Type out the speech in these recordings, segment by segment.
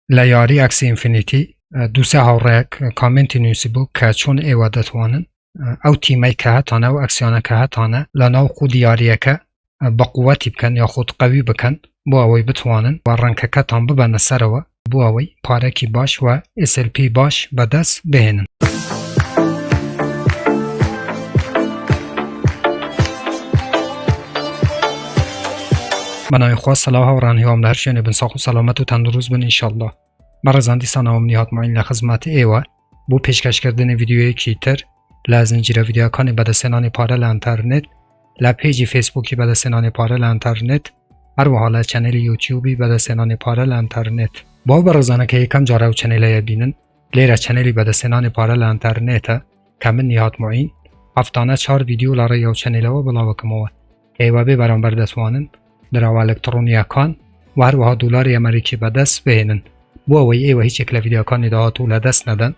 لیاری اکس اینفینیتی دو سه هاورک کامنتی نویسیبو که چون ایوا دتوانن او تیمی که هتانه و اکسیانه که هتانه لناو خود یاریه که بقوتی بکن یا خود قوی بکن بو اوی بتوانن و رنکه که تان ببنه سروا بو اوی پارکی باش و SLP باش بدست بهنن. بنای خواه صلاح و رانهی هم در شنه بن ساخو سلامت و تندروز بن انشالله. برازاندی سانه هم نیاد معین لخزمت ایوه بو پیشکش کردن ویدیوی کیتر لازنجیر ویدیو کانی بده سنانی پاره لانترنت لپیجی فیسبوکی بده سنانی پاره لانترنت هر و حالا چنل یوتیوبی بده سنانی پاره لانترنت با برازانه که یکم جارو چنل بینن لیره چنلی بده سنانی پاره لانترنت کمن نیاد معین هفتانه 4 ویدیو لاره یو چنل و بلا وکموه ایوه بی برانبر دستوانن درو الکترونیا کان و هر وها دلار امریکی به دست بهنن بو اوی ایوه هیچ اکل ویدیو کانی دا طول دست ندن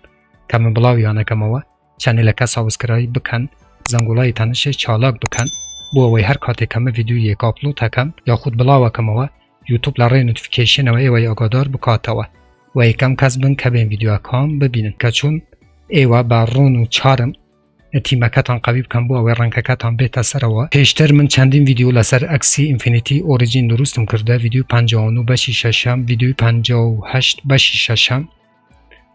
کم بلاویانه کموه چنل که سابسکرایب بکن زنگولای تنش چالاک بکن بو اوی هر کاتی کم ویدیو یک آپلود تکم یا خود بلاوه کموه یوتیوب لاره نوتیفیکیشن و ایوه آگادار بکاتوه و یکم کس بن که بین ویدیو کام ببینن که چون ایوه با رون و چارم تیمکتان قوی بکن بو اوی رنککتان بیت سروا پیشتر من چندین ویدیو لسر اکسی اینفینیتی اوریجین درستم کرده ویدیو 59 بشی ششم ویدیو 58 بشی ششم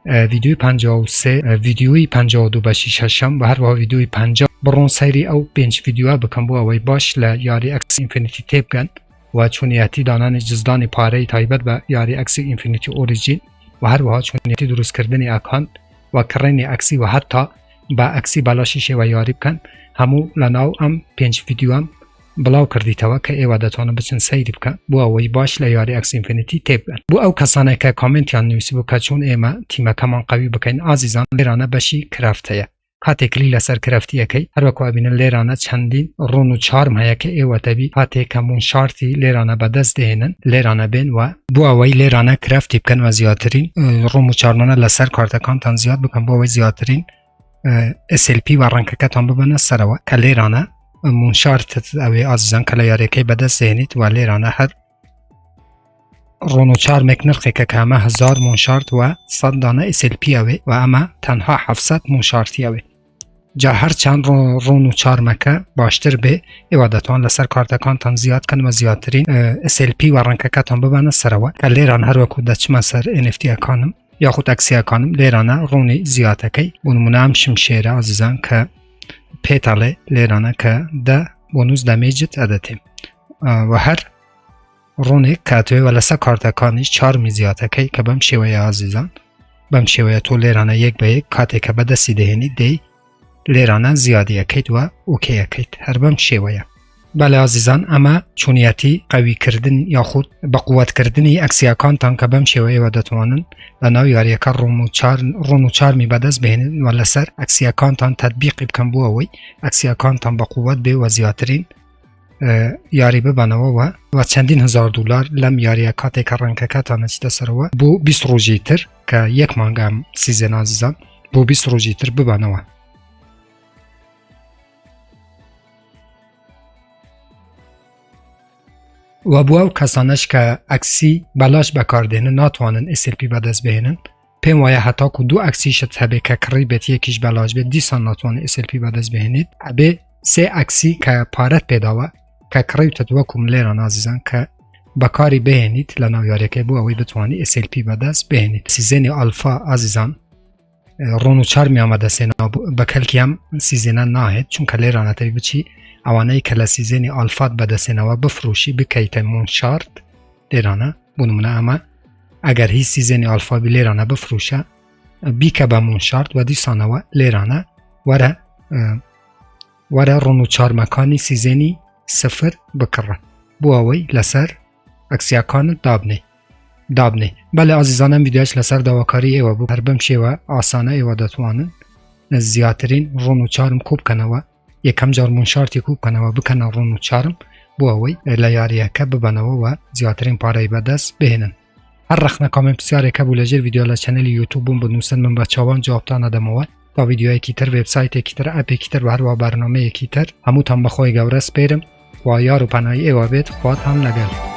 ویدیوی 53 ویدیوی 52 بشی ششم و هر وها ویدیوی 50 برون سیری او 5 ویدیو بکن بو اوی باش لیاری اکسی اینفینیتی تیپ گن و چونیتی دانان جزدان پاره تایبت به یاری اکسی اینفینیتی اوریجین و هر وها چونیتی درست کردن اکان و کرین اکسی و حتی با اکسی بلاشیشه و یاری بکن همو لناو ام 5 ویدیو هم بلاو کردی توا که ایوا دتانه بچن سیری بکن بو اوی باش لیاری اکس اینفینیتی تیپ بکن بو او کسانه که کامنت یان نویسی بو که چون ایما تیمه کمان قوی بکن عزیزان لیرانه بشی کرفته کاتی کلی لسر کرفتی اکی هر وکو ابینن لیرانه چندین رونو چارم هیا که ایوا تبی کاتی کمون شارتی لیرانه بدست دهنن لیرانه بین و بو اوی لیرانه کرفتی بکن و زیادترین رونو چارمانه لسر کارتکان تان زیاد بکن بو اوی زیادترین SLP و رنککتان ببنه سروا که لیرانه منشارت اوی عزیزان که لیاری که بدست ذهنید و لیرانه هر رونو چار مکنرخی که همه 1000 منشارت و 100 دانه SLP اوی و اما تنها 700 منشارتی اوی جا هر چند رونو چار مکه باشتر به ایوادتان لسر کارتکان تان زیاد کن و زیادترین SLP و رنککتان ببنه سروا که لیرانه هر وکو دچمه سر NFT اکانم یا خود اکسی اکانم لیرانه رونی زیاده که بونمونه هم شمشیره عزیزان که پیتاله لیرانه که ده بونوز دمیجت ادتیم و هر رونی کاتوی و لسه کارتکانیش 4 می زیاده که بم شویه عزیزان بم شویه تو لیرانه یک به یک کاتی که بده سیده هنی دی لیرانه زیادی اکید و اوکی اکید هر بم شویه بله عزیزان اما چونیتی قوی کردن یا خود بقوت کردنی اکسی اکانتان که بم شویه و دتوانن لناو یاری که رونو چار می بدست بهنن و لسر اکسی اکانتان تطبیق بکن بو اوی اکسی اکانتان بقوت به و زیادترین یاری ببنوا و چندین هزار دلار لم یاری اکاتی که رنککتان چیده سروا بو 20 روزی تر که یک مانگ هم سیزن عزیزان بو 20 روزی تر ببنوا و بو او کسانش که اکسی بلاش بکاردهنه ناتوانن SLP بدست بهنن پیم ویا حتی که دو اکسی شد هبه که قریبت یکیش بلاش به دیسان ناتوانن SLP بدست بهنید هبه 3 اکسی که پارت پیداوه که قریبت دو کم لیران عزیزان که بکاری بهنید لناویاری که بو اوی بتوانی SLP بدست بهنید سیزن الفا عزیزان رونو چار می آمده سینا بکلکی هم سیزنه ناهید چون که لیرانه تایی بچی اوانه که لسیزن الفات بدسته نوا بفروشی بکیت منشارت لیرانه بونمونه اما اگر هی سیزن الفا بی لیرانه بفروشه بی که به منشارت و دیسانه و لیرانه وره رونو چار مکانی سیزنی 0 بکره بو اوی لسر اکسیاکان دابنه بله عزیزانم ویدیوش لسر دواکاری ایوه بو هر بمشه و آسانه ایوه دتوانن زیادترین رونو چارم کوب کنه و یکم جار منشارتی کوب کنه و بکنه رونو چارم بو اوی لیاریه که ببنه و زیادترین پاره بدست بهنن هر رخنه کامنت بسیاره که بولجر ویدیو لا چنل یوتیوبم بنویسن من بچه‌وان جوابتان ادموه با ویدیو کیتر وبسایت کیتر اپ کیتر و هر و برنامه کیتر همو تام بخوای گورس پیرم و یارو پنای ایوه بیت خواد هم نگل